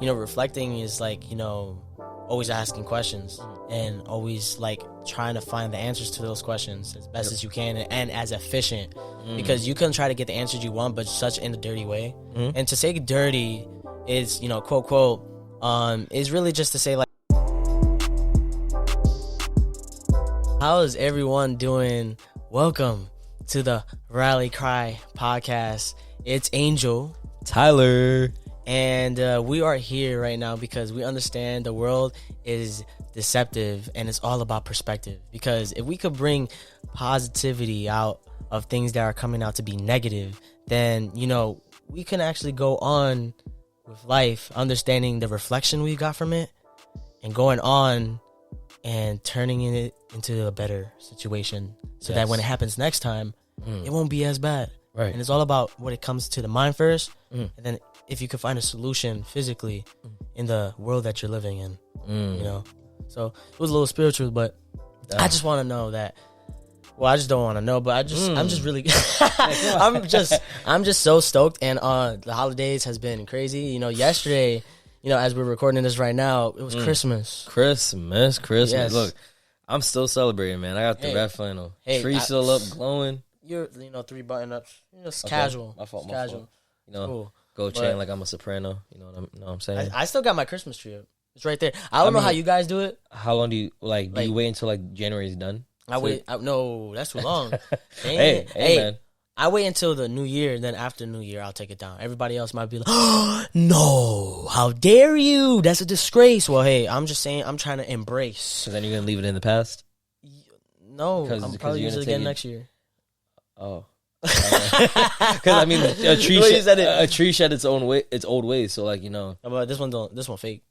reflecting is like, always asking questions and always like trying to find the answers to those questions as best as you can and as efficient, because you can try to get the answers you want, but such in a dirty way. And to say dirty is, quote, quote, is really just to say like, how is everyone doing? Welcome to the Rally Cry podcast. It's Angel, Tyler, and we are here right now because we understand the world is deceptive and it's all about perspective. Because if we could bring positivity out of things that are coming out to be negative, then, we can actually go on with life, understanding the reflection we got from it and going on and turning it into a better situation so that when it happens next time, it won't be as bad. Right. And it's all about what it comes to the mind first, and then if you can find a solution physically in the world that you're living in, So it was a little spiritual, but I just want to know that. Well, I just don't want to know, but I'm just really, I'm just so stoked. And the holidays has been crazy. Yesterday, as we're recording this right now, it was Christmas. Christmas. Yes. Look, I'm still celebrating, man. I got the red flannel. Tree still up, glowing. You're, 3 button ups. It's casual. My fault. Casual. Cool. Gold chain like I'm a soprano. You know what I'm saying? I still got my Christmas tree up. It's right there. I don't know how you guys do it. How long do you do you wait until like January's done? No, that's too long. hey, man. I wait until the new year, and then after New Year, I'll take it down. Everybody else might be like, oh, no, how dare you? That's a disgrace. Well, hey, I'm just saying, I'm trying to embrace. So then you're going to leave it in the past? No, I'm probably use it again next year. Oh. Because I mean, a tree shed its old ways. So like But this one fake.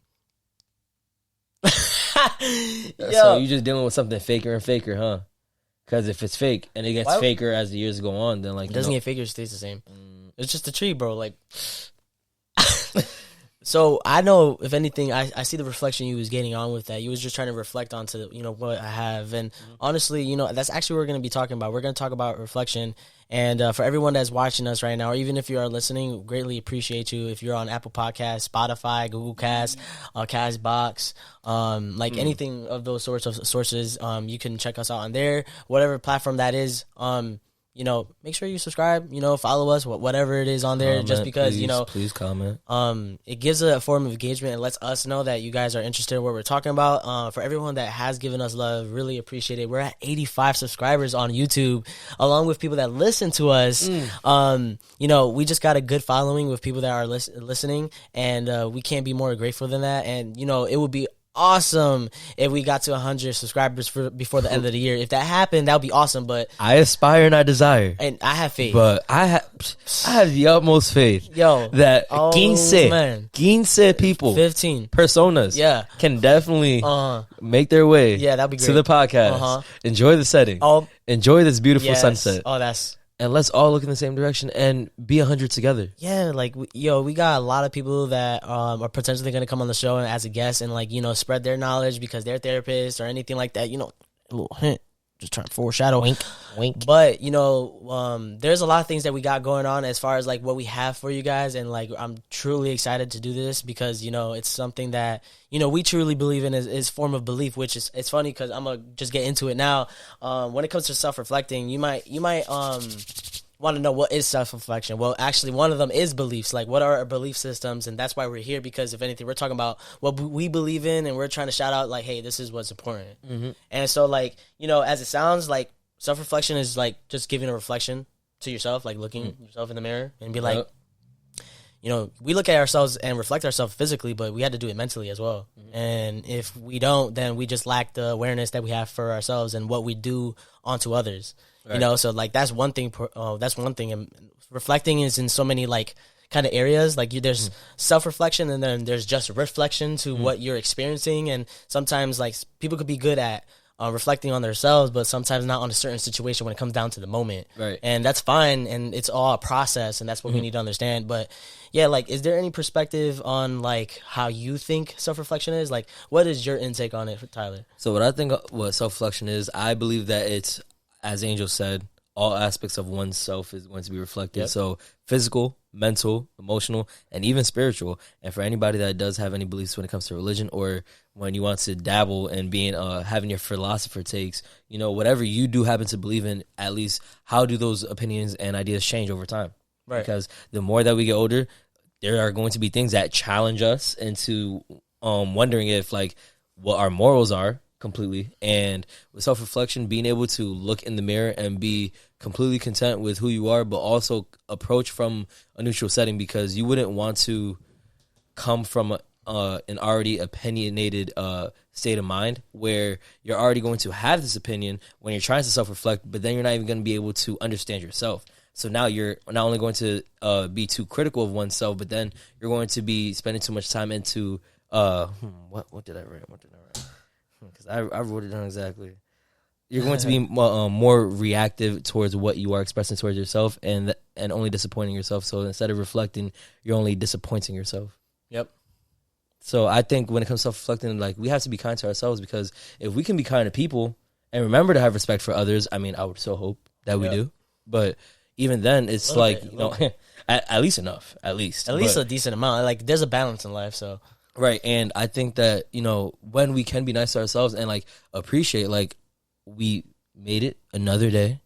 So you just dealing with something faker and faker, huh? Because if it's fake and it gets faker as the years go on, then like it doesn't get faker, it stays the same. It's just a tree, bro. Like, so I know if anything, I see the reflection you was getting on with that. You was just trying to reflect onto what I have, and honestly, that's actually what we're going to be talking about. We're going to talk about reflection. And for everyone that's watching us right now, or even if you are listening, greatly appreciate you. If you're on Apple Podcasts, Spotify, Google Cast, Castbox, anything of those sorts of sources, you can check us out on there. Whatever platform that is, make sure you subscribe. Follow us, whatever it is on there. Just because please comment. It gives a form of engagement and lets us know that you guys are interested in what we're talking about. For everyone that has given us love, really appreciate it. We're at 85 subscribers on YouTube, along with people that listen to us. We just got a good following with people that are listening, and we can't be more grateful than that. And it would be awesome if we got to 100 subscribers before the end of the year. If that happened, that would be awesome. But I aspire and I desire, and I have faith. But I have the utmost faith, that 15 people, 15 personas, can definitely make their way, that'd be great, to the podcast. Enjoy the setting. Enjoy this beautiful sunset. And let's all look in the same direction and be 100 together. Yeah, we got a lot of people that are potentially going to come on the show and as a guest and, spread their knowledge because they're therapists or anything like that. A little hint. Just trying to foreshadow. Wink. But, there's a lot of things that we got going on as far as, what we have for you guys. And, I'm truly excited to do this because, it's something that, we truly believe in is form of belief, which is, it's funny because I'm going to just get into it now. When it comes to self-reflecting, you might want to know what is self-reflection. Well, actually, one of them is beliefs. What are our belief systems? And that's why we're here, because if anything, we're talking about what we believe in, and we're trying to shout out, hey, this is what's important. And so, as it sounds, self-reflection is, just giving a reflection to yourself, looking yourself in the mirror and be we look at ourselves and reflect ourselves physically, but we had to do it mentally as well. And if we don't, then we just lack the awareness that we have for ourselves and what we do onto others. Right. So that's one thing. That's one thing. And reflecting is in so many kind of areas. There's self-reflection, and then there's just reflection to what you're experiencing. And sometimes people could be good at reflecting on themselves, but sometimes not on a certain situation when it comes down to the moment. Right. And that's fine, and it's all a process, and that's what we need to understand. But yeah, is there any perspective on how you think self-reflection is? What is your intake on it, Tyler? So what I think what self-reflection is, I believe that it's, as Angel said, all aspects of oneself is going to be reflected. Yep. So physical, mental, emotional, and even spiritual. And for anybody that does have any beliefs when it comes to religion, or when you want to dabble in being having your philosopher takes, whatever you do happen to believe in, at least how do those opinions and ideas change over time? Right. Because the more that we get older, there are going to be things that challenge us into wondering if like what our morals are completely. And with self-reflection, being able to look in the mirror and be completely content with who you are, but also approach from a neutral setting, because you wouldn't want to come from an already opinionated state of mind where you're already going to have this opinion when you're trying to self-reflect, but then you're not even going to be able to understand yourself. So now you're not only going to be too critical of oneself, but then you're going to be spending too much time into what did I write? Because I wrote it down exactly. You're going to be more reactive towards what you are expressing towards yourself, and only disappointing yourself. So instead of reflecting, you're only disappointing yourself. Yep. So I think when it comes to self-reflecting, like, we have to be kind to ourselves, because if we can be kind to people and remember to have respect for others, I mean, I would so hope that we do. But even then, it's like, at least enough. At least a decent amount. Like, there's a balance in life, so. Right, and I think that, when we can be nice to ourselves and, like, appreciate, like, we made it another day.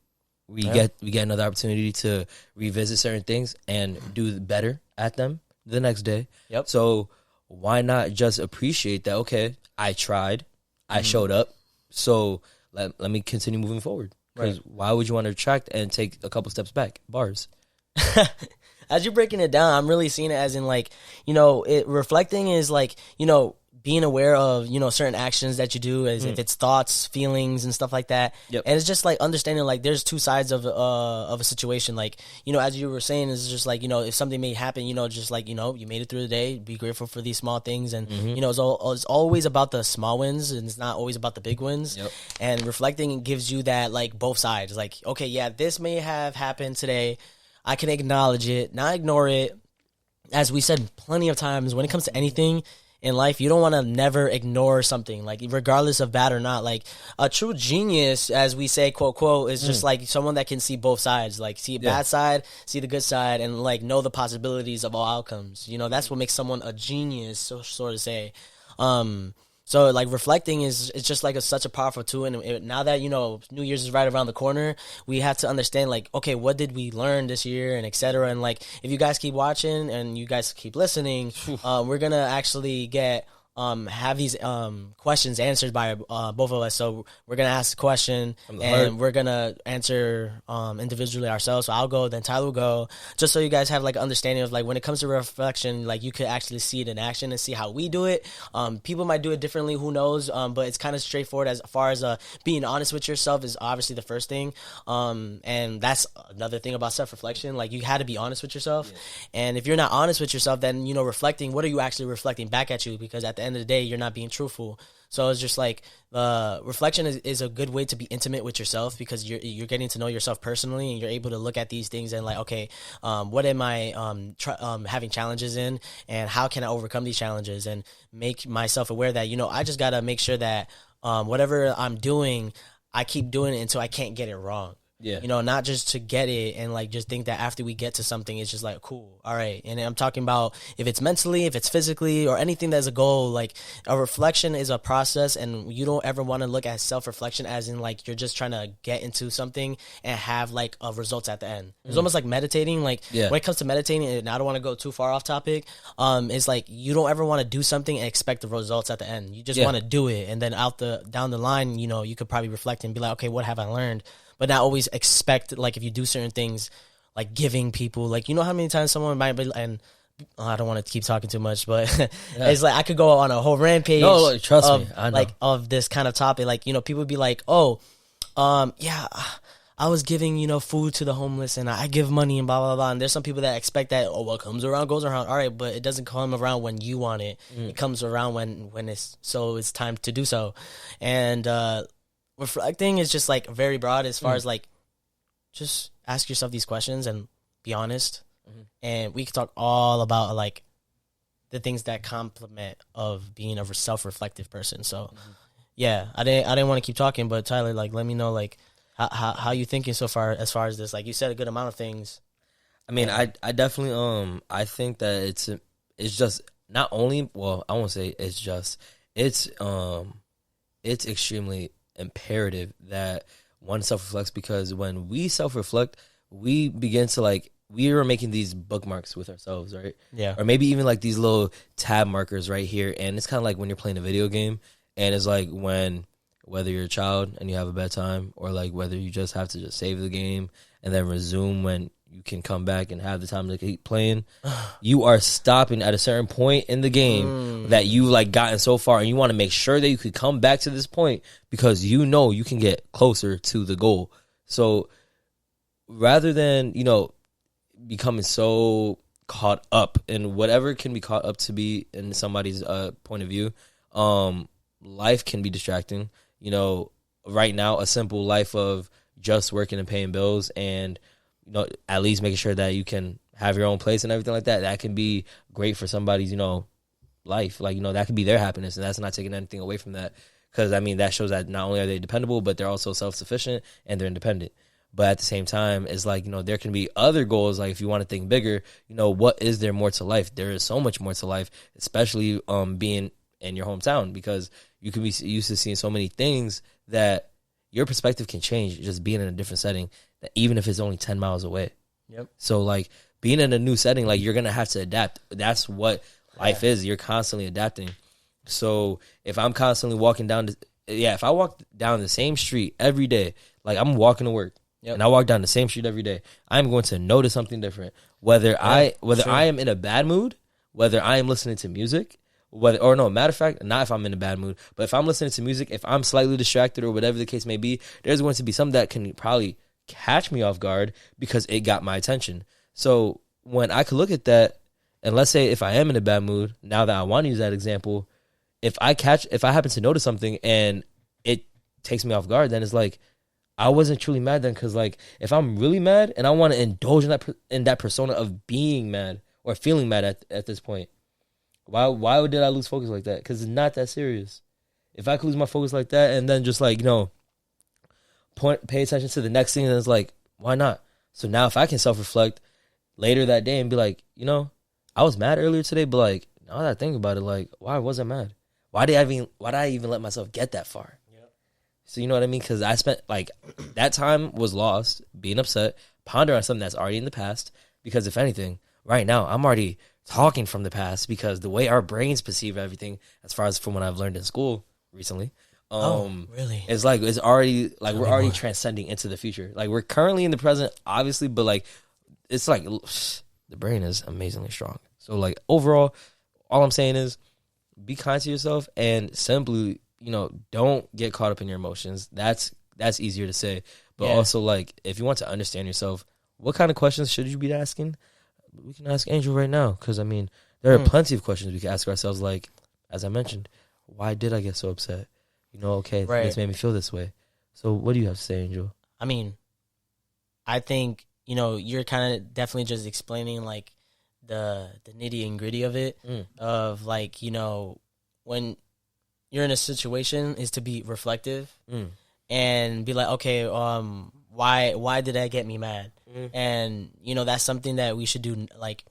We get another opportunity to revisit certain things and do better at them the next day. Yep. So why not just appreciate that, okay, I tried, I showed up, so let me continue moving forward. Because why would you want to retract and take a couple steps back? Bars. As you're breaking it down, I'm really seeing it as in, like, reflecting is like, being aware of, certain actions that you do, as if it's thoughts, feelings, and stuff like that. Yep. And it's just like understanding, like, there's two sides of a situation. Like, as you were saying, it's just like, if something may happen, just like, you made it through the day, be grateful for these small things. And, it's always about the small wins, and it's not always about the big wins. Yep. And reflecting gives you that, like, both sides. Like, okay, yeah, this may have happened today. I can acknowledge it, not ignore it. As we said plenty of times, when it comes to anything in life, you don't want to never ignore something, like, regardless of bad or not. Like, a true genius, as we say, quote, quote, is just like someone that can see both sides, like, see a bad side, see the good side, and, like, know the possibilities of all outcomes. That's what makes someone a genius, so sort of say. So, like, reflecting it's just like such a powerful tool. And now that, New Year's is right around the corner, we have to understand, like, okay, what did we learn this year, and et cetera. And, like, if you guys keep watching and you guys keep listening, we're going to actually have these questions answered by both of us. So we're going to ask a question, and we're going to answer individually ourselves. So I'll go, then Tyler will go, just so you guys have, like, understanding of, like, when it comes to reflection, like, you could actually see it in action and see how we do it. People might do it differently, who knows, but it's kind of straightforward as far as being honest with yourself is obviously the first thing. And that's another thing about self-reflection. Like, you had to be honest with yourself. Yeah. And if you're not honest with yourself, then, reflecting, what are you actually reflecting back at you? Because at the end of the day, you're not being truthful. So it's just like, reflection is a good way to be intimate with yourself, because you're getting to know yourself personally, and you're able to look at these things and, like, okay, what am I having challenges in, and how can I overcome these challenges, and make myself aware that, I just got to make sure that whatever I'm doing, I keep doing it until I can't get it wrong. Yeah. Not just to get it and, like, just think that after we get to something, it's just like, cool, all right. And I'm talking about if it's mentally, if it's physically, or anything that's a goal. Like, a reflection is a process, and you don't ever want to look at self-reflection as in, like, you're just trying to get into something and have, like, results at the end. It's almost like meditating. Like, when it comes to meditating, and I don't want to go too far off topic, it's like, you don't ever want to do something and expect the results at the end. You just want to do it, and then down the line, you could probably reflect and be like, okay, what have I learned? But not always expect, like, if you do certain things, like giving people, like, how many times someone might be, and I don't want to keep talking too much, but it's like, I could go on a whole rampage. No, trust me, I know. Like, of this kind of topic. Like, people would be like, I was giving, food to the homeless, and I give money, and blah, blah, blah. And there's some people that expect that, what comes around goes around. All right, but it doesn't come around when you want it. It comes around when it's time to do so. And reflecting is just, like, very broad as far as, like, just ask yourself these questions and be honest. And we can talk all about, like, the things that complement of being a self-reflective person. So, yeah, I didn't want to keep talking, but Tyler, like, let me know, like, How you thinking so far as this? Like you said, a good amount of things. I mean, I definitely I think that it's just not only, well, I won't say it's just, it's extremely imperative that one self-reflects, because when we self-reflect, we begin to like, we are making these bookmarks with ourselves, right? Yeah. Or maybe even like these little tab markers right here. And it's kind of like when you're playing a video game, and it's like whether you're a child and you have a bad time, or like whether you just have to just save the game and then resume when you can come back and have the time to keep playing. You are stopping at a certain point in the game that you've like gotten so far, and you want to make sure that you could come back to this point because you know you can get closer to the goal. So rather than, becoming so caught up in whatever can be caught up to be in somebody's point of view, life can be distracting. Right now, a simple life of just working and paying bills, and at least making sure that you can have your own place and everything like that, that can be great for somebody's life. Like, that could be their happiness, and that's not taking anything away from that, because I mean that shows that not only are they dependable, but they're also self-sufficient and they're independent. But at the same time, it's like, there can be other goals. Like if you want to think bigger, what is there more to life? There is so much more to life, especially being in your hometown, because you can be used to seeing so many things that your perspective can change just being in a different setting, that even if it's only 10 miles away. Yep. So like being in a new setting, like you're going to have to adapt. That's what life is. You're constantly adapting. So if I'm constantly walking down, if I walk down the same street every day, like I'm walking to work, and I walk down the same street every day, I'm going to notice something different. Whether I am in a bad mood, whether I am listening to music, matter of fact, not if I'm in a bad mood, but if I'm listening to music, if I'm slightly distracted or whatever the case may be, there's going to be something that can probably catch me off guard because it got my attention. So when I could look at that, and let's say if I am in a bad mood, now that I want to use that example, if I happen to notice something and it takes me off guard, then it's like, I wasn't truly mad then, because like if I'm really mad and I want to indulge in that persona of being mad or feeling mad at this point, why did I lose focus like that? Because it's not that serious. If I could lose my focus like that and then just like pay attention to the next thing, then it's like, why not? So now if I can self-reflect later that day and be like, I was mad earlier today, but like now that I think about it, like why wasn't I mad? Why did I even let myself get that far? So you know what I mean? Because I spent like that time was lost being upset, pondering on something that's already in the past. Because if anything, right now I'm already talking from the past, because the way our brains perceive everything, as far as from what I've learned in school recently, really, it's like it's already like we're already transcending into the future. Like we're currently in the present, obviously, but like it's like the brain is amazingly strong. So like overall, all I'm saying is be kind to yourself and simply, don't get caught up in your emotions. That's easier to say. But also, like, if you want to understand yourself, what kind of questions should you be asking? We can ask Angel right now, because, I mean, there are plenty of questions we can ask ourselves, like, as I mentioned, why did I get so upset? Okay, this made me feel this way. So what do you have to say, Angel? I mean, I think, you're kind of definitely just explaining, like, the nitty and gritty of it, of, like, when you're in a situation, is to be reflective and be like, okay, why did that get me mad? And that's something that we should do like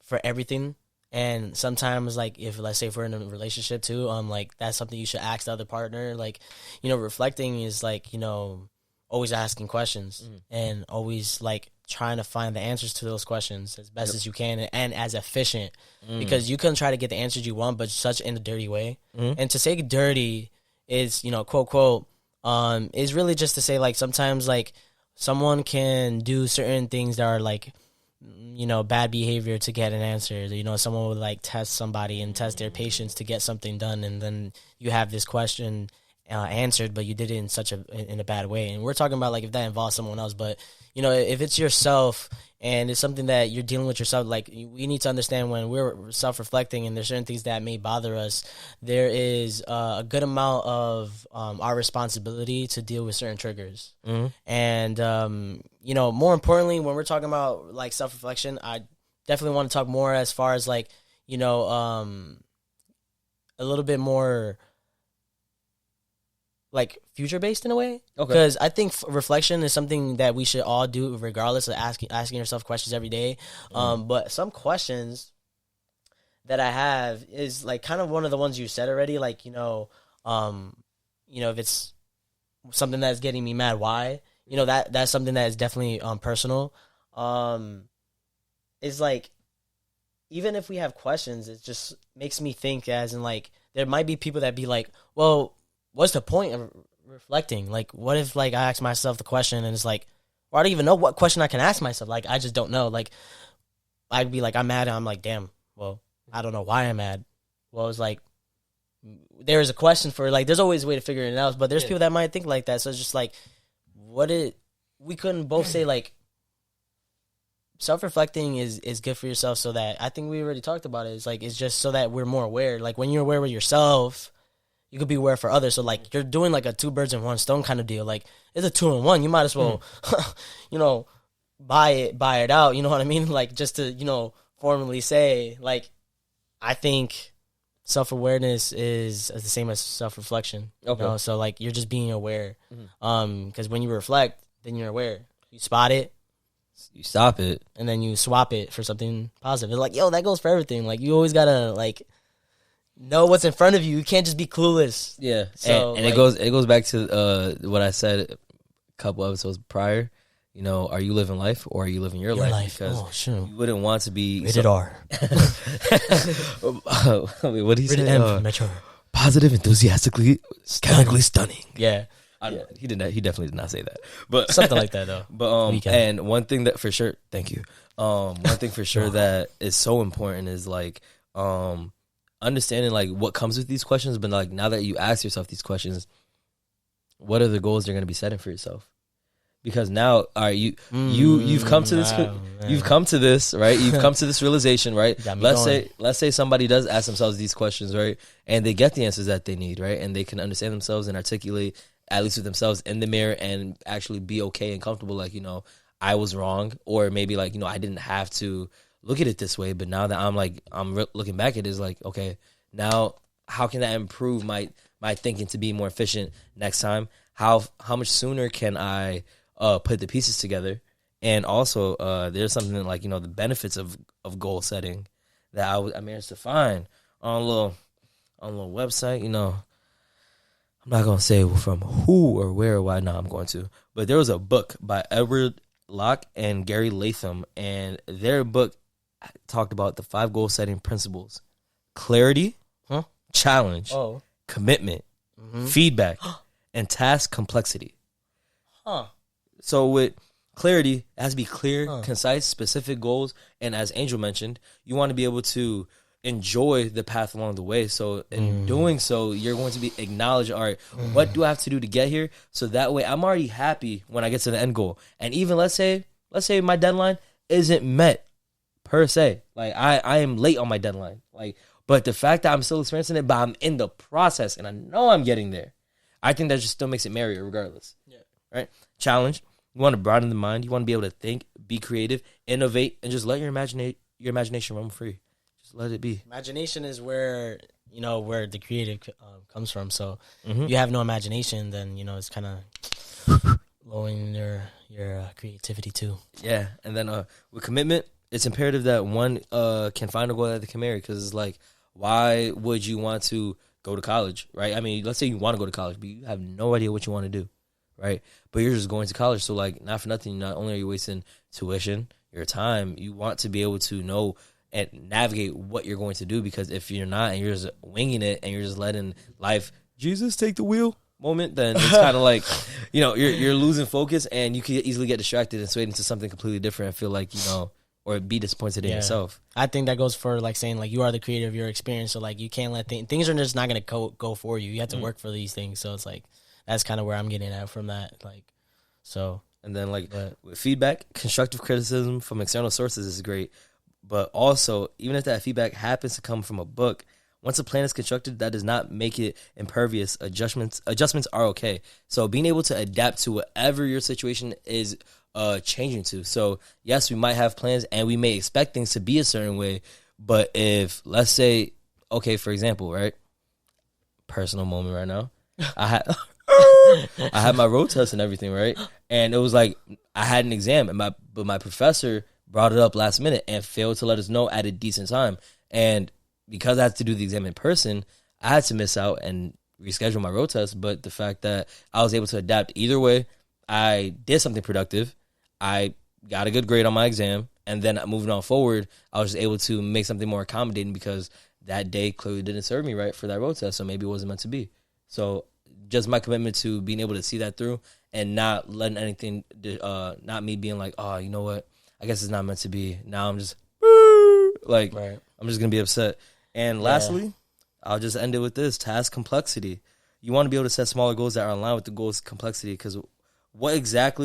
for everything. And sometimes, like, let's say if we're in a relationship too, like that's something you should ask the other partner. Like, reflecting is like, always asking questions and always like trying to find the answers to those questions as best as you can and as efficient, because you can try to get the answers you want, but such in a dirty way. And to say dirty is, quote, quote, is really just to say, like, sometimes, like, someone can do certain things that are, like, bad behavior to get an answer. Someone would, like, test somebody and test their patience to get something done, and then you have this question answered, but you did it in a bad way. And we're talking about, like, if that involves someone else, but if it's yourself and it's something that you're dealing with yourself, like, we need to understand when we're self-reflecting and there's certain things that may bother us, there is a good amount of our responsibility to deal with certain triggers. And more importantly, when we're talking about, like, self-reflection, I definitely want to talk more as far as, like, a little bit more, like future based in a way. Okay. Because I think reflection is something that we should all do regardless of asking yourself questions every day. But some questions that I have is like kind of one of the ones you said already. Like, if it's something that's getting me mad, why? That's something that is definitely personal. Is like, even if we have questions, it just makes me think as in like, there might be people that be like, well, what's the point of reflecting? Like, what if like I ask myself the question and it's like, well, I don't even know what question I can ask myself. Like, I just don't know. Like, I'd be like, I'm mad. And I'm like, damn, well, I don't know why I'm mad. Well, it's like, there is a question for like, there's always a way to figure it out, but there's people that might think like that. So it's just like, we couldn't both say like, self-reflecting is good for yourself, so that I think we already talked about it. It's like, it's just so that we're more aware. Like, when you're aware with yourself, you could be aware for others. So like, you're doing like a 2 birds in 1 stone kind of deal. Like, it's a 2-in-1. You might as well, buy it out. You know what I mean? Like, just to, formally say, like, I think self-awareness is the same as self-reflection. Okay. So like, you're just being aware. Because when you reflect, then you're aware. You spot it. You stop it. And then you swap it for something positive. It's like, yo, that goes for everything. Like, you always gotta like know what's in front of you. You can't just be clueless. Yeah. So, and like, it goes back to what I said a couple episodes prior. Are you living life or are you living your life? Because you wouldn't want to be rated R. What did he Rated say? M for mature. Positive, enthusiastically, chemically stunning. Yeah. He did not. He definitely did not say that, but something like that though. But and one thing that for sure, thank you. One thing for sure that is so important is like understanding like what comes with these questions. But like, now that you ask yourself these questions, what are the goals you're going to be setting for yourself? Because now, all right, you've come to this, you've come to this, right? You've come to this realization, right? Let's say somebody does ask themselves these questions, right? And they get the answers that they need, right? And they can understand themselves and articulate, at least with themselves, in the mirror, and actually be okay and comfortable. Like, I was wrong, or maybe like, I didn't have to look at it this way. But now that I'm looking back at it, is like, okay, now how can that improve my thinking to be more efficient next time? How much sooner can I put the pieces together? And also, there's something that, like, the benefits of goal setting that I managed to find on a little website. I'm not going to say from who or where or why. Now I'm going to. But there was a book by Edward Locke and Gary Latham, and their book talked about the 5 goal setting principles: clarity, challenge, commitment, feedback, and task complexity. So with clarity, it has to be clear, concise, specific goals. And as Angel mentioned, you want to be able to enjoy the path along the way. So in doing so, you're going to be acknowledged, all right, what do I have to do to get here? So that way I'm already happy when I get to the end goal. And even let's say my deadline isn't met per se. Like, I am late on my deadline. Like, but the fact that I'm still experiencing it, but I'm in the process and I know I'm getting there, I think that just still makes it merrier regardless. Yeah. Right? Challenge. You want to broaden the mind. You want to be able to think, be creative, innovate, and just let your imagination roam free. Just let it be. Imagination is where the creative comes from. So if you have no imagination, then it's kind of lowering your creativity too. Yeah, and then with commitment, it's imperative that one can find a goal that they can marry. Because it's like, why would you want to go to college, right? I mean, let's say you want to go to college, but you have no idea what you want to do, right? But you're just going to college, so like, not for nothing, not only are you wasting tuition, your time, you want to be able to know and navigate what you're going to do. Because if you're not, and you're just winging it, and you're just letting life, Jesus take the wheel moment, then it's kind of like, you're losing focus, and you could easily get distracted and swayed into something completely different and feel like, or be disappointed in yourself. I think that goes for like saying like, you are the creator of your experience. So like, you can't let things are just not going to go for you. You have to work for these things. So it's like, that's kind of where I'm getting at from that. Like, so. And then like with feedback, constructive criticism from external sources is great. But also, even if that feedback happens to come from a book, once a plan is constructed, that does not make it impervious. Adjustments are okay. So being able to adapt to whatever your situation is changing to. So yes, we might have plans and we may expect things to be a certain way. But if, let's say, okay, for example, right? Personal moment right now. I had my road test and everything, right? And it was like I had an exam, and my professor brought it up last minute and failed to let us know at a decent time. And because I had to do the exam in person, I had to miss out and reschedule my road test. But the fact that I was able to adapt either way, I did something productive. I got a good grade on my exam, and then moving on forward, I was just able to make something more accommodating because that day clearly didn't serve me right for that road test, so maybe it wasn't meant to be. So just my commitment to being able to see that through and not letting anything, not me being like, oh, you know what, I guess it's not meant to be. Now I'm just like, right. I'm just going to be upset. And lastly, I'll just end it with this, task complexity. You want to be able to set smaller goals that are in line with the goal's complexity, because what exact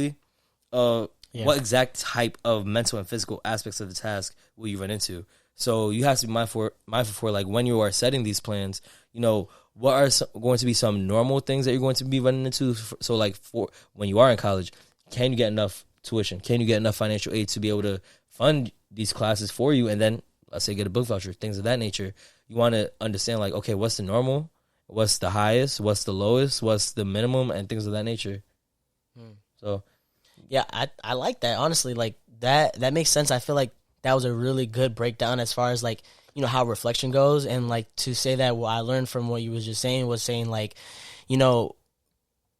type of mental and physical aspects of the task will you run into? So you have to be mindful for like when you are setting these plans, you know, what are going to be some normal things that you're going to be running into? So like for when you are in college, can you get enough tuition? Can you get enough financial aid to be able to fund these classes for you? And then let's say get a book voucher, things of that nature. You want to understand like, okay, what's the normal? What's the highest? What's the lowest? What's the minimum? And things of that nature. So. Yeah, I like that. Honestly, like that makes sense. I feel like that was a really good breakdown as far as like, you know, how reflection goes. And like to say that what I learned from what you was just saying was saying like, you know,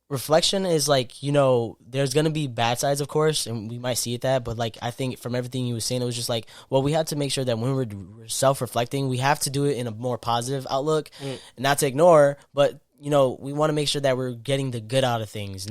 reflection is like, you know, there's going to be bad sides, of course, and we might see it that. But like, I think from everything you was saying, it was just like, well, we have to make sure that when we're self-reflecting, we have to do it in a more positive outlook, not to ignore, but you know, we want to make sure that we're getting the good out of things,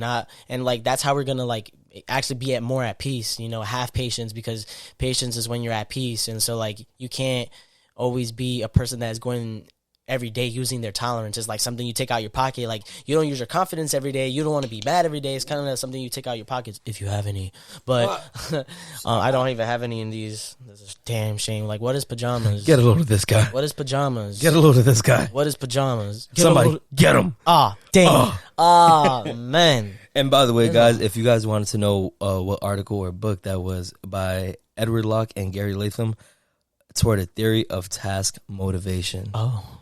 and like that's how we're gonna like actually be more at peace. You know, have patience, because patience is when you're at peace, and so like you can't always be a person that is going every day using their tolerance. It's like something you take out your pocket. Like you don't use your confidence every day. You don't want to be bad every day. It's kind of something you take out your pockets if you have any. But I don't even have any in these. This is a damn shame. Like, what is pajamas? Get a load of this guy. What is pajamas? Get a load of this guy. What is pajamas? Somebody get him. Ah, dang. Ah, man. And by the way, guys, if you guys wanted to know what article or book that was by Edward Locke and Gary Latham, Toward a Theory of Task Motivation. Oh.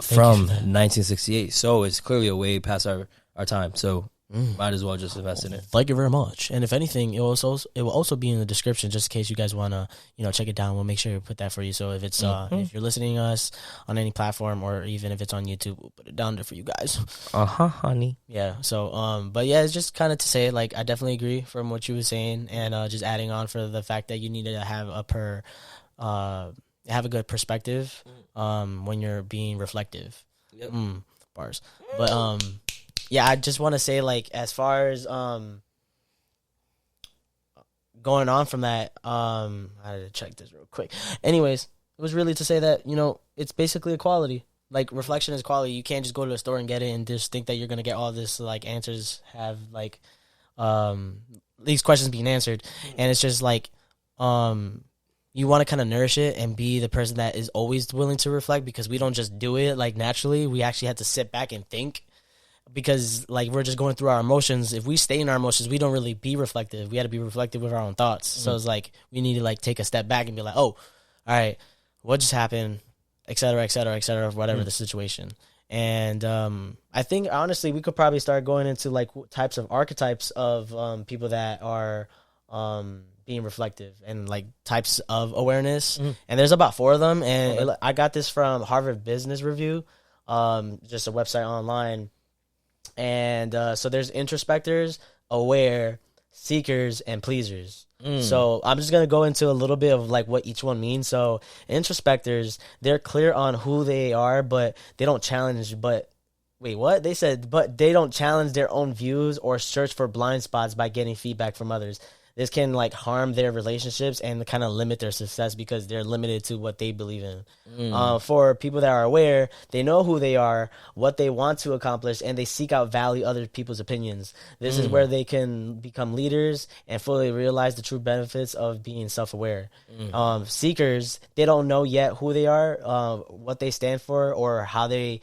From 1968. So it's clearly a way past our time. So might as well just invest in it. Thank you very much. And if anything, it will also be in the description just in case you guys want to, you know, check it down. We'll make sure to put that for you. So if it's if you're listening to us on any platform, or even if it's on YouTube, we'll put it down there for you guys. Honey. Yeah. So but yeah, it's just kind of to say, like, I definitely agree from what you were saying, and just adding on for the fact that you need to have have a good perspective when you're being reflective. Yep. Bars. But yeah, I just want to say, like, as far as going on from that, I had to check this real quick. Anyways, it was really to say that, you know, it's basically equality. Like, reflection is quality. You can't just go to the store and get it and just think that you're gonna get all this, like, answers, have like these questions being answered. And it's just like you want to kind of nourish it and be the person that is always willing to reflect, because we don't just do it like naturally. We actually have to sit back and think, because like we're just going through our emotions. If we stay in our emotions, we don't really be reflective. We got to be reflective with our own thoughts. So it's like we need to like take a step back and be like, oh, all right, what just happened, et cetera, et cetera, et cetera, whatever the situation. And I think honestly we could probably start going into like types of archetypes of people that are being reflective, and like types of awareness. And there's about 4 of them, and I got this from Harvard Business Review, just a website online. And so there's introspectors, aware, seekers, and pleasers. So I'm just going to go into a little bit of like what each one means. So introspectors, they're clear on who they are, but they don't challenge, but they don't challenge their own views or search for blind spots by getting feedback from others. This can like harm their relationships and kind of limit their success because they're limited to what they believe in. For people that are aware, they know who they are, what they want to accomplish, and they seek out value other people's opinions. This is where they can become leaders and fully realize the true benefits of being self-aware. Seekers, they don't know yet who they are, what they stand for, or how they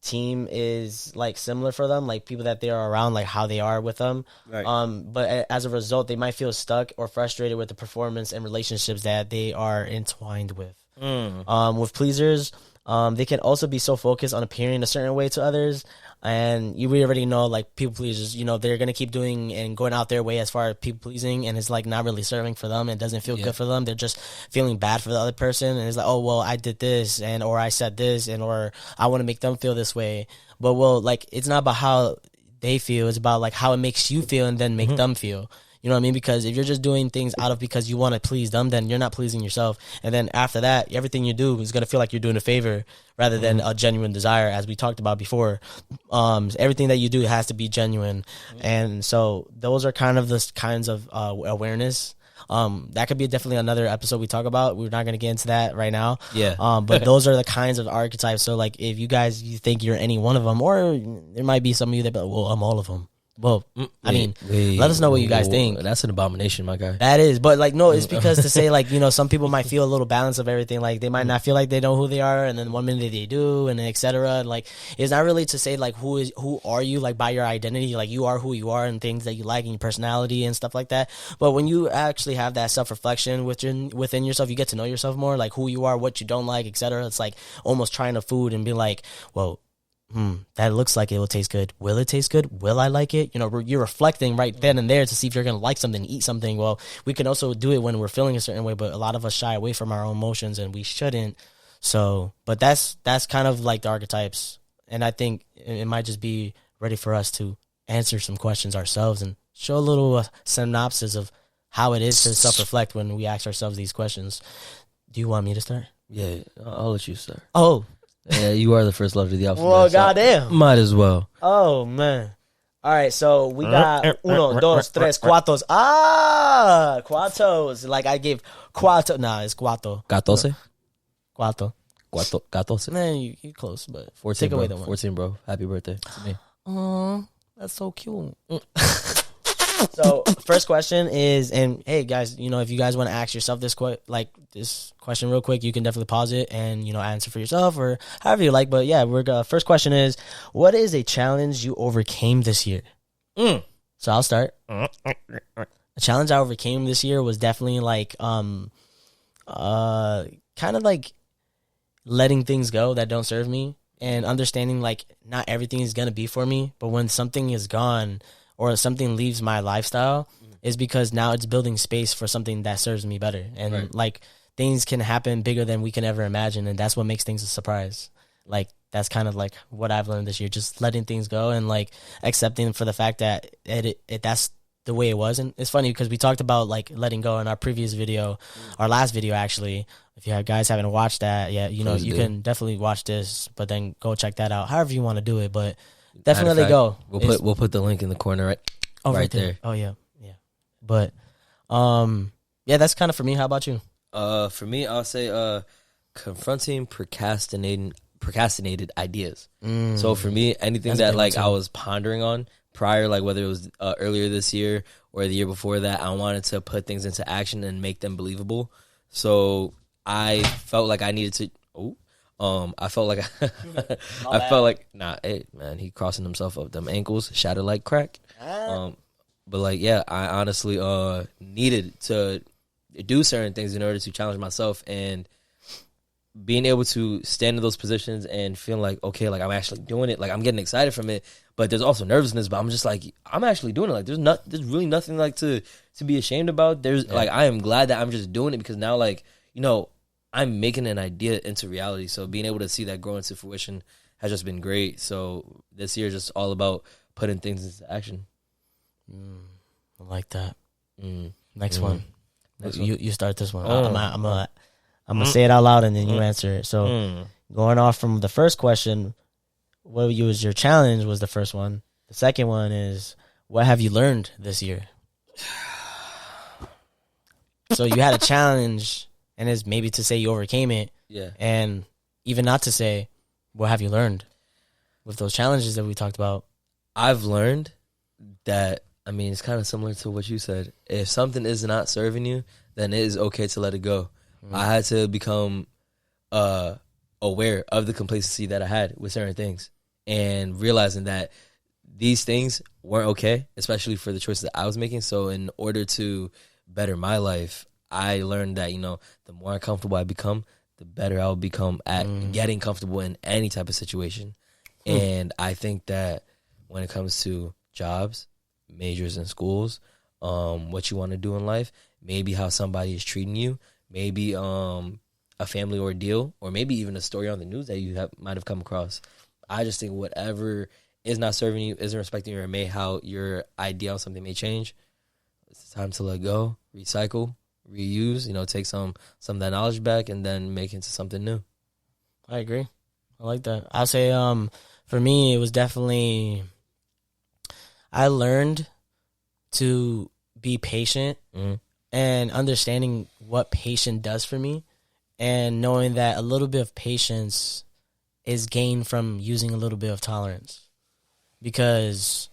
team is like similar for them, like people that they are around, like how they are with them. Right. But as a result, they might feel stuck or frustrated with the performance and relationships that they are entwined with. With pleasers, They can also be so focused on appearing a certain way to others. And we already know, like, people pleasers, you know, they're going to keep doing and going out their way as far as people pleasing, and it's, like, not really serving for them. It doesn't feel good for them. They're just feeling bad for the other person, and it's like, oh, well, I did this, or I said this, or I want to make them feel this way. But, well, like, it's not about how they feel. It's about, like, how it makes you feel and then make them feel. You know what I mean? Because if you're just doing things out of because you want to please them, then you're not pleasing yourself. And then after that, everything you do is going to feel like you're doing a favor rather than a genuine desire, as we talked about before. Everything that you do has to be genuine. And so those are kind of the kinds of awareness. That could be definitely another episode we talk about. We're not going to get into that right now. Yeah. But those are the kinds of archetypes. So, like, if you think you're any one of them, or there might be some of you that be like, well, I'm all of them. Well, I mean, let us know what you guys think. That's an abomination, my guy. That is, but like, no, it's because to say, like, you know, some people might feel a little balance of everything. Like, they might not feel like they know who they are, and then one minute they do, and etc. Like, it's not really to say, like, who are you, like, by your identity. Like, you are who you are and things that you like and your personality and stuff like that. But when you actually have that self-reflection within yourself, you get to know yourself more, like who you are, what you don't like, etc. It's like almost trying a food and be like, well, that looks like it will taste good. Will it taste good? Will I like it? You know, you're reflecting right then and there to see if you're going to like something, eat something. Well, we can also do it when we're feeling a certain way, but a lot of us shy away from our own emotions, and we shouldn't. So, but that's kind of like the archetypes. And I think it might just be ready for us to answer some questions ourselves and show a little synopsis of how it is to self-reflect when we ask ourselves these questions. Do you want me to start? Yeah, I'll let you start. Oh, yeah, you are the first love to the alphabet. well, goddamn. Might as well. Oh, man. All right, so we got uno, dos, tres, cuatos. Ah, cuatos. Like I gave cuato. Nah, it's cuato. Catorce? Cuato. Catorce? Man, you close, but 14, take bro. away the one. 14, bro. Happy birthday to me. Oh, that's so cute. So, first question is, and hey, guys, you know, if you guys want to ask yourself this question real quick, you can definitely pause it and, you know, answer for yourself or however you like. But yeah, first question is, what is a challenge you overcame this year? So I'll start. A challenge I overcame this year was definitely like, kind of like letting things go that don't serve me and understanding like not everything is going to be for me, but when something is gone or something leaves my lifestyle is because now it's building space for something that serves me better. And like things can happen bigger than we can ever imagine. And that's what makes things a surprise. Like that's kind of like what I've learned this year, just letting things go and like accepting for the fact that that's the way it was. And it's funny because we talked about like letting go in our previous video, our last video actually. If you guys haven't watched that yet, you know, you can definitely watch this, but then go check that out. However you want to do it, but definitely go. We'll put the link in the corner right there. Oh yeah. But yeah, that's kind of for me. How about you? For me, I'll say confronting procrastinated ideas. So for me, anything that like I was pondering on prior, like whether it was earlier this year or the year before that, I wanted to put things into action and make them believable. So I felt like I needed to. I felt like hey man, he crossing himself up, them ankles shattered like crack. But like yeah, I honestly needed to do certain things in order to challenge myself, and being able to stand in those positions and feeling like okay, like I'm actually doing it, like I'm getting excited from it, but there's also nervousness, but I'm just like I'm actually doing it. Like there's really nothing like to be ashamed about. There's like I am glad that I'm just doing it because now like you know I'm making an idea into reality. So being able to see that grow into fruition has just been great. So this year is just all about putting things into action. I like that. Next one. You start this one. I'm gonna say it out loud and then you answer it. So going off from the first question, what was your challenge was the first one. The second one is what have you learned this year? So you had a challenge, and it's maybe to say you overcame it. Yeah. And even not to say, what have you learned with those challenges that we talked about? I've learned that, I mean, it's kind of similar to what you said. If something is not serving you, then it is okay to let it go. I had to become aware of the complacency that I had with certain things and realizing that these things weren't okay, especially for the choices that I was making. So in order to better my life, I learned that, you know, the more uncomfortable I become, the better I'll become at getting comfortable in any type of situation. And I think that when it comes to jobs, majors in schools, what you want to do in life, maybe how somebody is treating you, maybe a family ordeal, or maybe even a story on the news that you might have come across. I just think whatever is not serving you, isn't respecting you, or may how your idea on something may change, it's time to let go, recycle, reuse, take some of that knowledge back and then make it into something new. I agree. I like that. I'll say for me, it was definitely, I learned to be patient and understanding what patience does for me, and knowing that a little bit of patience is gained from using a little bit of tolerance, because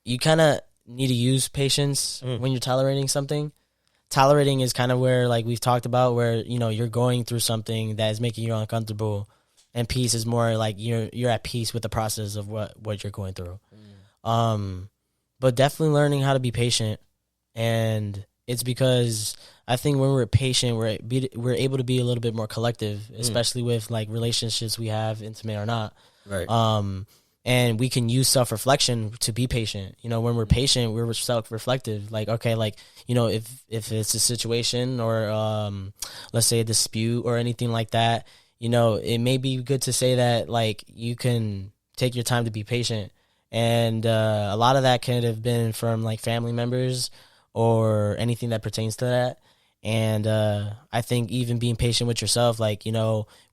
you kind of need to use patience when you're tolerating something. Tolerating is kind of where, like we've talked about, where, you're going through something that is making you uncomfortable, and peace is more like you're at peace with the process of what you're going through. But definitely learning how to be patient, and it's because I think when we're patient, we're able to be a little bit more collective, especially with like relationships we have, intimate or not. Right. And we can use self-reflection to be patient. When we're patient, we're self-reflective. Like, okay, like, if it's a situation or let's say a dispute or anything like that, it may be good to say that, like, you can take your time to be patient. And a lot of that could have been from like family members or anything that pertains to that. And I think even being patient with yourself, like,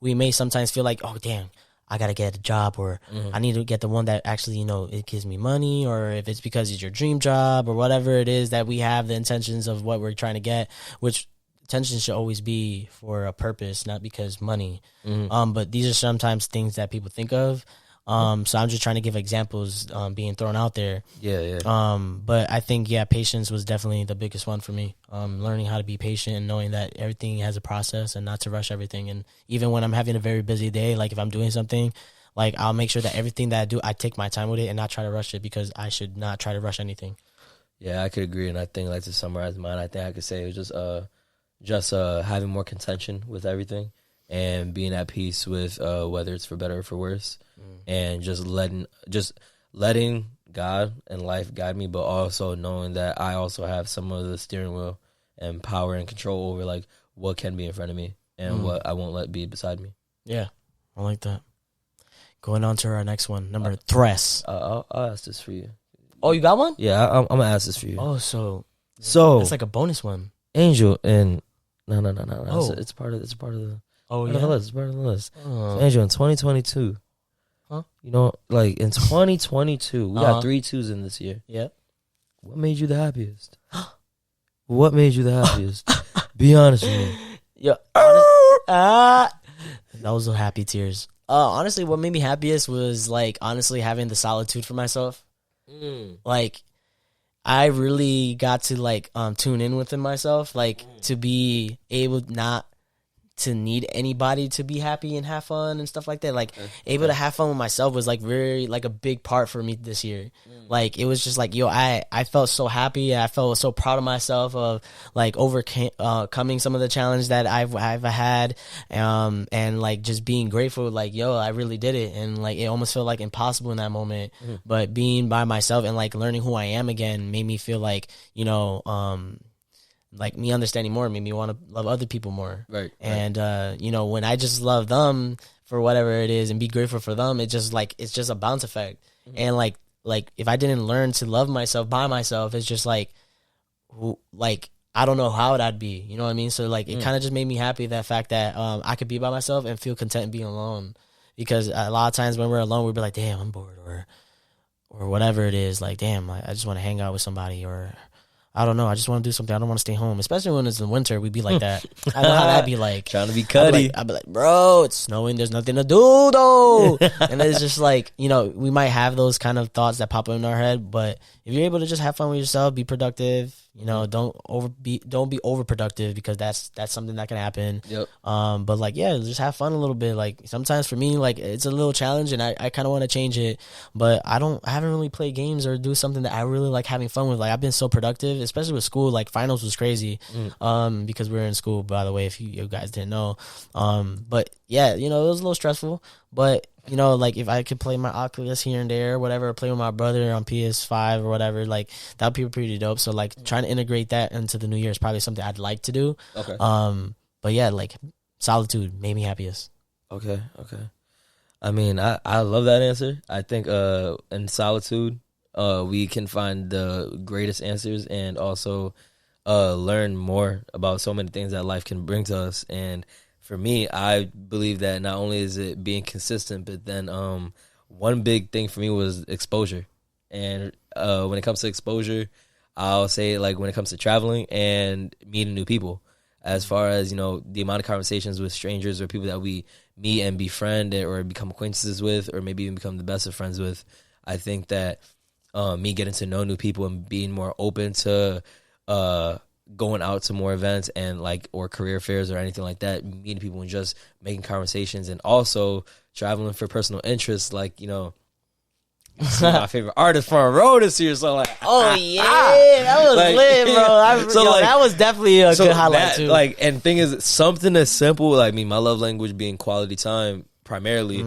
we may sometimes feel like, oh, damn, I got to get a job, or I need to get the one that actually, it gives me money, or if it's because it's your dream job or whatever it is that we have the intentions of what we're trying to get, which intentions should always be for a purpose, not because money. But these are sometimes things that people think of. So I'm just trying to give examples being thrown out there. Yeah. But I think, patience was definitely the biggest one for me. Learning how to be patient and knowing that everything has a process and not to rush everything. And even when I'm having a very busy day, like if I'm doing something, like I'll make sure that everything that I do, I take my time with it and not try to rush it, because I should not try to rush anything. Yeah, I could agree. And I think, like, to summarize mine, I think I could say it was just having more contention with everything and being at peace with whether it's for better or for worse. And just letting God and life guide me, but also knowing that I also have some of the steering wheel and power and control over, like, what can be in front of me and what I won't let be beside me. Yeah, I like that. Going on to our next one, number 3. I'll ask this for you. Oh, you got one? Yeah, I'm gonna ask this for you. Oh, so it's like a bonus one. Angel and no. Oh. It's part of the. Oh, yeah. It's part of the list. Oh. So Angel, in 2022. Huh? Like in 2022, we got 3 2s in this year. Yep. What made you the happiest? What made you the happiest? Be honest with me. Yeah. Those are happy tears. Honestly, what made me happiest was, like, honestly having the solitude for myself. Like, I really got to, like, tune in within myself, like, to be able not to need anybody to be happy and have fun and stuff like that. Like, able to have fun with myself was, like, very, like, a big part for me this year. Like, it was just like, I felt so happy. I felt so proud of myself of, like, overcoming some of the challenge that I've had, and, like, just being grateful, like, I really did it. And, like, it almost felt like impossible in that moment, but being by myself and, like, learning who I am again made me feel like, like, me understanding more made me want to love other people more. Right. And, when I just love them for whatever it is and be grateful for them, it's just a bounce effect. And, like, if I didn't learn to love myself by myself, it's just like, I don't know how I'd be, you know what I mean? So, like, it kind of just made me happy, that fact that I could be by myself and feel content being alone. Because a lot of times when we're alone, we'd be like, damn, I'm bored, or whatever it is. Like, damn, I just want to hang out with somebody, or I don't know, I just want to do something. I don't want to stay home. Especially when it's in winter, we'd be like that. I know how that'd be like. Trying to be cutty. I'd be like, bro, it's snowing. There's nothing to do, though. And it's just like, we might have those kind of thoughts that pop up in our head. But if you're able to just have fun with yourself, be productive, You know, don't be overproductive, because that's something that can happen. Yep. But like, yeah, just have fun a little bit. Like sometimes for me, like it's a little challenge, and I kind of want to change it, but I haven't really played games or do something that I really like having fun with. Like I've been so productive, especially with school. Like finals was crazy, because we were in school, by the way, if you guys didn't know. But yeah, you know, it was a little stressful, but you know, like if I could play my Oculus here and there, or whatever, or play with my brother on PS5 or whatever, like that would be pretty dope. So like trying to integrate that into the new year is probably something I'd like to do. Okay. But yeah, like solitude made me happiest. Okay. I mean, I love that answer. I think in solitude, we can find the greatest answers, and also learn more about so many things that life can bring to us. And for me, I believe that not only is it being consistent, but then one big thing for me was exposure. And when it comes to exposure, I'll say like when it comes to traveling and meeting new people, as far as, you know, the amount of conversations with strangers or people that we meet and befriend or become acquaintances with, or maybe even become the best of friends with. I think that me getting to know new people and being more open to going out to more events and like, or career fairs or anything like that, meeting people and just making conversations, and also traveling for personal interests, like, you know, my favorite artist front row this year, so like, oh yeah, that was like, lit, bro. So like, that was definitely a good highlight too. Like, and thing is, something as simple, like, I mean, my love language being quality time primarily.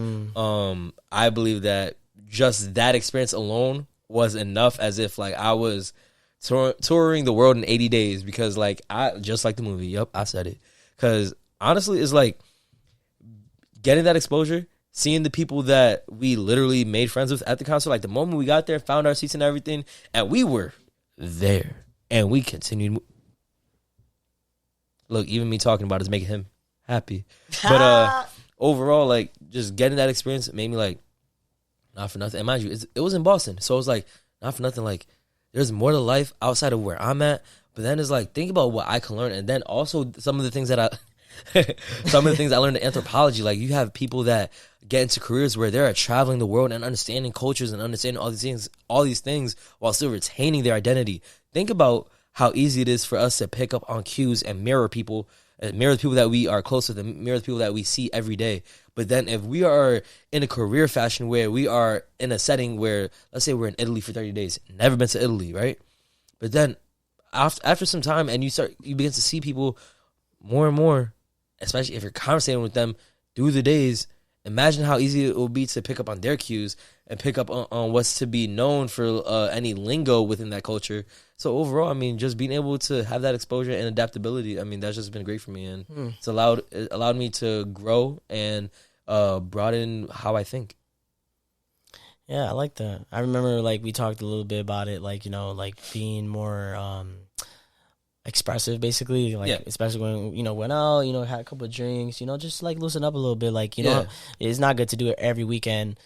I believe that just that experience alone was enough, as if like I was touring the world in 80 days, because like I just like the movie. Yep, I said it. Because honestly, it's like getting that exposure, seeing the people that we literally made friends with at the concert. Like the moment we got there, found our seats and everything, and we were there, and we continued. Look, even me talking about it is making him happy. But overall, like just getting that experience made me like, not for nothing. And mind you, it was in Boston, so it was like, not for nothing, like, there's more to life outside of where I'm at. But then it's like, think about what I can learn. And then also some of the things that I learned in anthropology. Like, you have people that get into careers where they're traveling the world and understanding cultures and understanding all these things while still retaining their identity. Think about how easy it is for us to pick up on cues and mirror the people that we are close with, and mirror the people that we see every day. But then if we are in a career fashion where we are in a setting where, let's say we're in Italy for 30 days, never been to Italy, right? But then after some time, and you begin to see people more and more, especially if you're conversating with them through the days, imagine how easy it will be to pick up on their cues and pick up on what's to be known for any lingo within that culture. So overall, I mean, just being able to have that exposure and adaptability, I mean, that's just been great for me, and it's allowed me to grow and broaden how I think. Yeah, I like that. I remember like we talked a little bit about it, like, you know, like being more expressive, basically, like especially when, you know, went out, you know, had a couple of drinks, you know, just like loosen up a little bit, like, you know, it's not good to do it every weekend,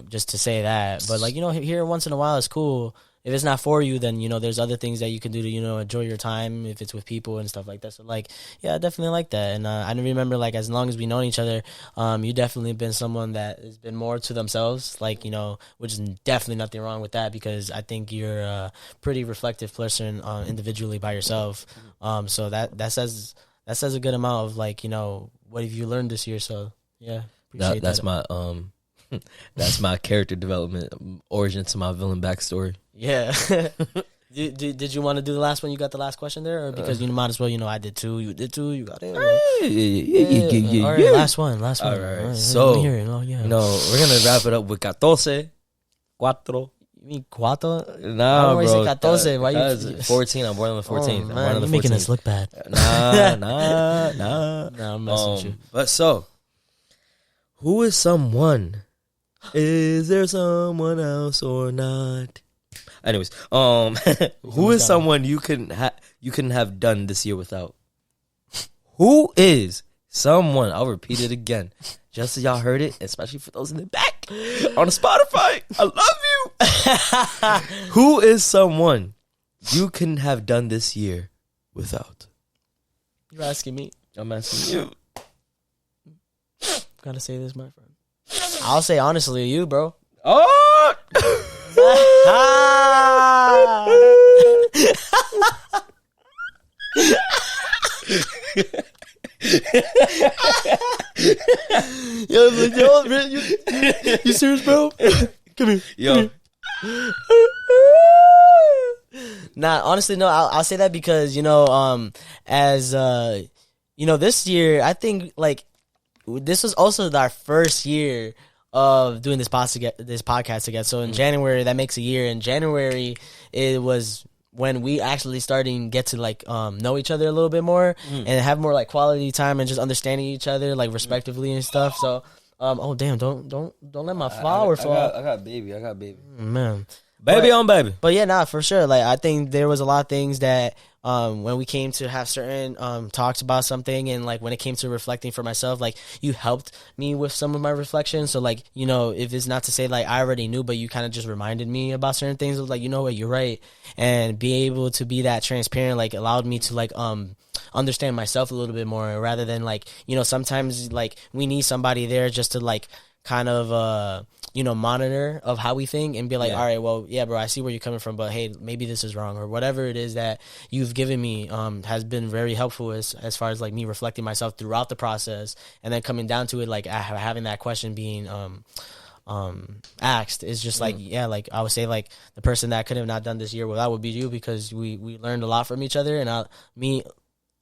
just to say that, but like, you know, here once in a while is cool. If it's not for you, then, you know, there's other things that you can do to, you know, enjoy your time if it's with people and stuff like that. So, like, yeah, I definitely like that. And I remember, like, as long as we've known each other, you definitely been someone that has been more to themselves, like, you know, which is definitely nothing wrong with that, because I think you're a pretty reflective person individually by yourself. So that says a good amount of, like, you know, what have you learned this year? So, yeah, appreciate that's that. my that's my character development, origin to my villain backstory. Yeah. Did you want to do the last one? You got the last question there, or because you might as well, you know, I did too. You did too. You got it. Yeah. All right, last one. All right. So, hear it. Oh, yeah. You know, we're gonna wrap it up with 14. Cuatro. You mean cuatro? Nah, bro. 14. Why you 14? I'm born on the 14th. Oh, man, you're making us look bad. Nah. Nah, I'm messing with you. But so, who is someone? Is there someone else or not? Anyways, who is someone you couldn't have done this year without? Who is someone? I'll repeat it again, just so y'all heard it, especially for those in the back on the Spotify. I love you. Who is someone you couldn't have done this year without? You're asking me. I'm asking you. Gotta say this, my friend. I'll say honestly, you, bro. Oh. You serious, bro? Come here. Yo. Nah, honestly, no. I'll say that because as this year, I think like this was also our first year of doing this podcast together. So in January, that makes a year. In January, it was when we actually starting get to like know each other a little bit more and have more like quality time and just understanding each other like respectively and stuff. So oh damn, don't let my flower fall. I got baby. Man. Baby on baby. But yeah, nah, for sure. Like I think there was a lot of things that when we came to have certain talks about something, and like when it came to reflecting for myself, like you helped me with some of my reflections. So like, if it's not to say like I already knew, but you kind of just reminded me about certain things. It was like, you know what, you're right. And be able to be that transparent, like allowed me to like understand myself a little bit more, rather than like, sometimes like we need somebody there just to like kind of monitor of how we think and be like, all right, well, yeah, bro, I see where you're coming from, but hey, maybe this is wrong, or whatever it is that you've given me has been very helpful as far as like me reflecting myself throughout the process, and then coming down to it, like having that question being asked is just like, yeah, like I would say like the person that could have not done this year, well, that would be you, because we learned a lot from each other, and me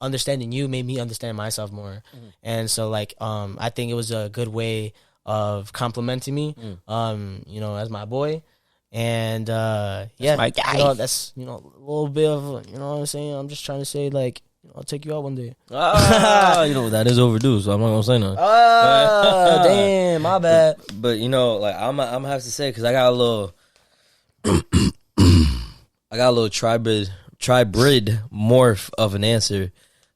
understanding you made me understand myself more. And so like I think it was a good way of complimenting me, as my boy, and yeah, my guy. That's a little bit of what I'm saying. I'm just trying to say like I'll take you out one day. That is overdue, so I'm not gonna say nothing. Damn, my bad. But like I'm gonna have to say, because I got a little, tribrid morph of an answer.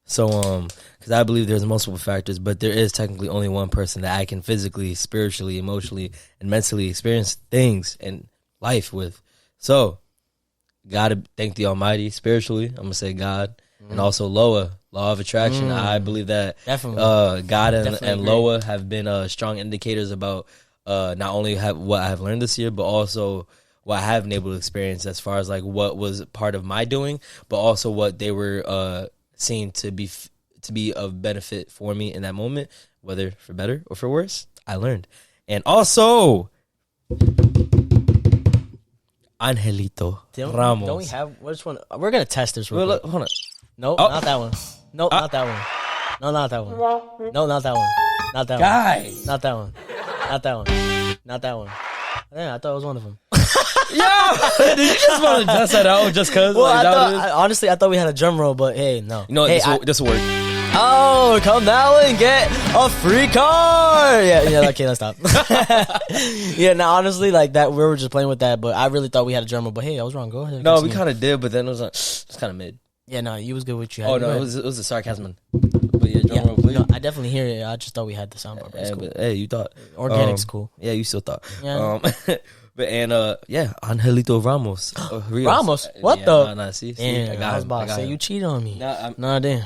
So because I believe there's multiple factors, but there is technically only one person that I can physically, spiritually, emotionally, and mentally experience things in life with. So, gotta thank the Almighty spiritually. I'm gonna say God, and also Loa, law of attraction. I believe that definitely God and Loa have been strong indicators about not only what I have learned this year, but also what I have been able to experience as far as like what was part of my doing, but also what they were seen to be of benefit for me in that moment, whether for better or for worse. I learned. And also Angelito Ramos. Don't we have which one? We're gonna test this real quick. Hold on. Nope, not that one. Nope, not that one. No, not that one. No, not that one. Not that Guy. one. Not that one. Not that one. Not that one. Yeah, I thought it was one of them. Yo, did you just want to test that out just because? Well, honestly, I thought we had a drum roll, but hey, no. Hey, this will work. Oh, come now and get a free car. Yeah. Okay, let's stop. Yeah, no, honestly, like that, we were just playing with that, but I really thought we had a drum roll. But hey, I was wrong. Go ahead. No, we kind of did, but then it was like, it's kind of mid. Yeah, no, you was good with you. Had. Oh no, it was a sarcasm. But yeah, drum roll, please. No, I definitely hear it. I just thought we had the soundbar. Yeah, cool. But, hey, you thought organic's cool. Yeah, you still thought. Yeah. But Angelito Ramos. Ramos, what the? Nah, see, damn, I was about to say you cheated on me. Nah, damn.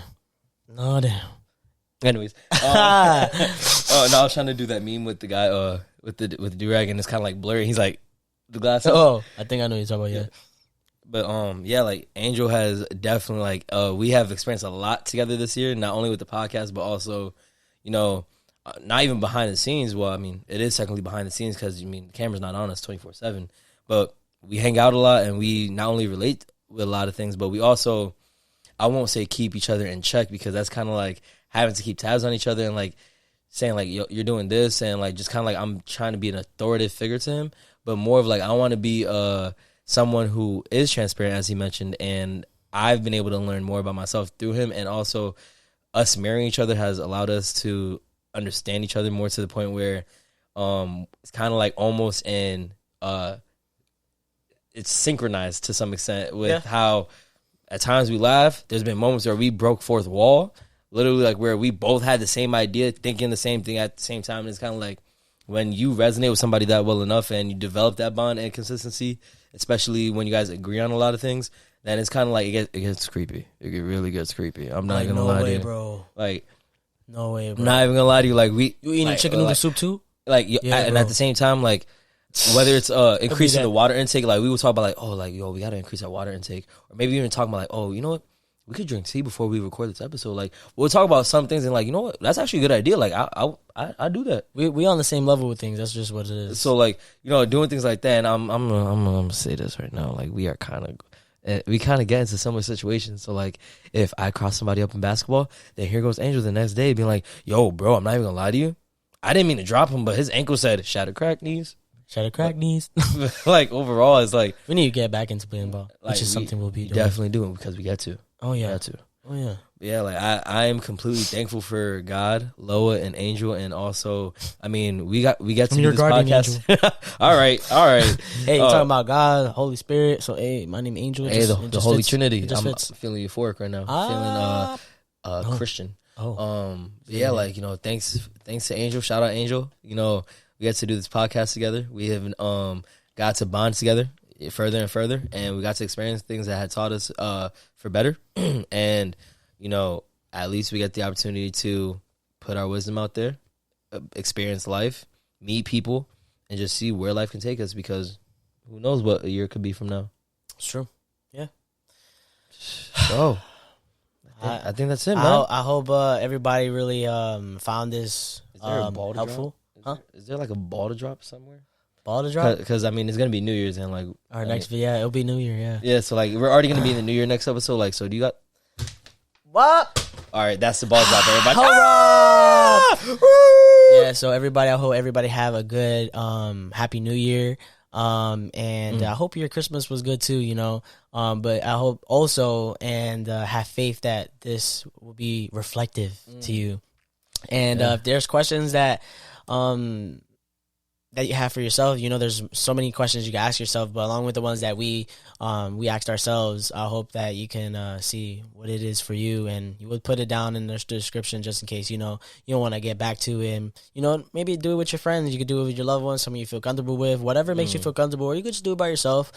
Anyways, I was trying to do that meme with the guy with the do-rag, and it's kind of like blurry. He's like the glasses. Oh, I think I know what you're talking about. Yeah. But like Angel has definitely like we have experienced a lot together this year, not only with the podcast, but also not even behind the scenes. Well, I mean, it is technically behind the scenes because the camera's not on us 24/7, but we hang out a lot, and we not only relate with a lot of things, but we also, I won't say keep each other in check, because that's kind of like having to keep tabs on each other and like saying like you're doing this, and like just kind of like I'm trying to be an authoritative figure to him, but more of like I want to be someone who is transparent, as he mentioned, and I've been able to learn more about myself through him, and also us marrying each other has allowed us to understand each other more, to the point where it's kind of like almost in it's synchronized to some extent with how at times we laugh. There's been moments where we broke fourth wall, literally like where we both had the same idea, thinking the same thing at the same time. And it's kind of like when you resonate with somebody that well enough and you develop that bond and consistency, especially when you guys agree on a lot of things, then it's kind of like it gets creepy. It really gets creepy. I'm not gonna lie to you, bro. Like, no way, bro. I'm not even gonna lie to you. Like you eating like, chicken noodle soup too? Like, and at the same time, like whether it's increasing the water intake, like we would talk about like, oh, like yo, we gotta increase our water intake, or maybe even talking about like, oh, you know what, we could drink tea before we record this episode. Like, we'll talk about some things and like, you know what? That's actually a good idea. Like, I do that. We on the same level with things. That's just what it is. So like, you know, doing things like that. And I'm gonna say this right now. Like, we kind of get into similar situations. So like, if I cross somebody up in basketball, then here goes Angel the next day being like, yo, bro, I'm not even gonna lie to you. I didn't mean to drop him, but his ankle said shattered crack knees. Shattered crack knees. Like, overall, it's like, we need to get back into playing ball, like, which is something we'll be doing. Definitely doing because we get to. Oh yeah. We got to. Oh yeah. Yeah, like I am completely thankful for God, Loa, and Angel, and also, I mean, we get to do this podcast. all right. Hey, you talking about God, Holy Spirit? So, hey, my name is Angel. Hey, the Holy Trinity. I'm fits. feeling euphoric right now. Feeling Christian. Yeah, like, you know, thanks to Angel. Shout out Angel. You know, we got to do this podcast together. We have got to bond together further and further, and we got to experience things that had taught us for better. And you know, at least we get the opportunity to put our wisdom out there, experience life, meet people, and just see where life can take us, because who knows what a year could be from now. It's true. Yeah. So, I think that's it, man. I hope everybody really found this helpful. Is there like a ball to drop somewhere? Ball to drop? Because, I mean, it's going to be New Year's and like... Our next video, it'll be New Year, yeah. Yeah, so like, we're already going to be in the New Year next episode. Like, so do you got... What? All right, that's the ball drop, everybody. Yeah, so everybody, I hope everybody have a good Happy New Year. And I hope your Christmas was good too, you know. But I hope also and have faith that this will be reflective to you. And if there's questions that that you have for yourself, you know, there's so many questions you can ask yourself, but along with the ones that we asked ourselves, I hope that you can see what it is for you, and you would put it down in the description just in case, you know, you don't want to get back to it. You know, maybe do it with your friends. You could do it with your loved ones, someone you feel comfortable with, whatever makes you feel comfortable, or you could just do it by yourself.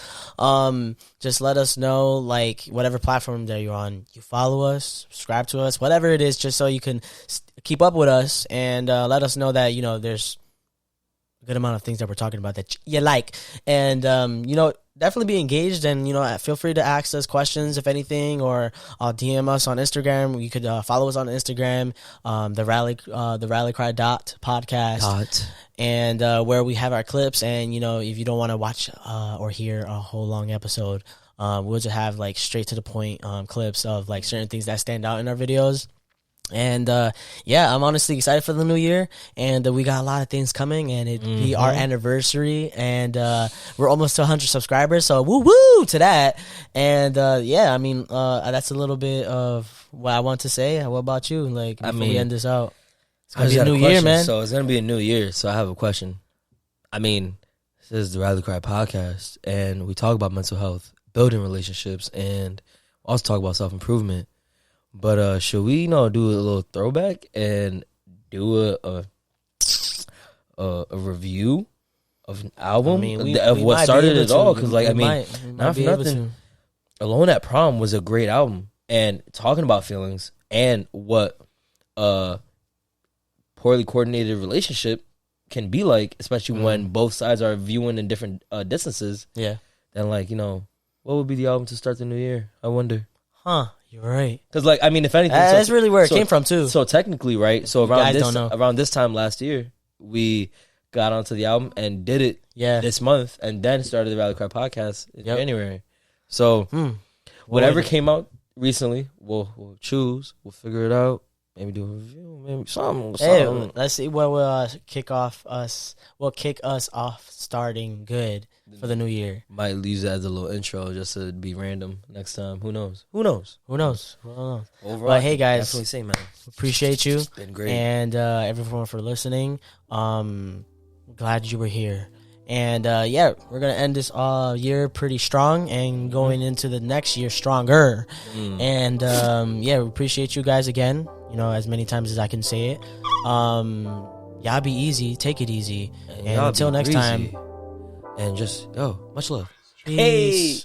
Just let us know, like, whatever platform that you're on, you follow us, subscribe to us, whatever it is, just so you can keep up with us, and let us know that, you know, there's a good amount of things that we're talking about that you like. And, you know, definitely be engaged, and, you know, feel free to ask us questions, if anything, or DM us on Instagram. You could follow us on Instagram, the Rally Cry podcast, and where we have our clips. And, you know, if you don't want to watch or hear a whole long episode, we'll just have like straight to the point clips of like certain things that stand out in our videos. And yeah, I'm honestly excited for the new year, and we got a lot of things coming, and it'd be our anniversary, and we're almost to 100 subscribers, so woo to that. And yeah, I mean, that's a little bit of what I want to say. What about you? Like, before we end this out, it's gonna be a new year, man. So it's gonna be a new year. So I have a question. I mean, this is the Rally Cry podcast, and we talk about mental health, building relationships, and also talk about self-improvement. But should we, you know, do a little throwback and do a review of an album? I mean, of what started it all? Because, like, I mean, not for nothing, Alone at Prom was a great album, and talking about feelings and what a poorly coordinated relationship can be like, especially when both sides are viewing in different distances. Yeah. Then, like, you know, what would be the album to start the new year? I wonder. Huh. You're right. Because, like, I mean, if anything... that's really where it came from, too. So, technically, right? So, around this time last year, we got onto the album and did it this month, and then started the Rally Cry podcast in January. So, whatever came out recently, we'll choose. We'll figure it out. Maybe do a review. Maybe something. Hey, let's see what will kick us off starting good for the new year. Might use it as a little intro just to be random next time. Who knows? Overall, but hey, guys, definitely say, man, appreciate you. It's been great. And everyone for listening. Glad you were here. And yeah, we're gonna end this year pretty strong and going into the next year stronger. And yeah, we appreciate you guys again. You know, as many times as I can say it. Y'all be easy, take it easy, and until next time. And just much love. Peace. Hey.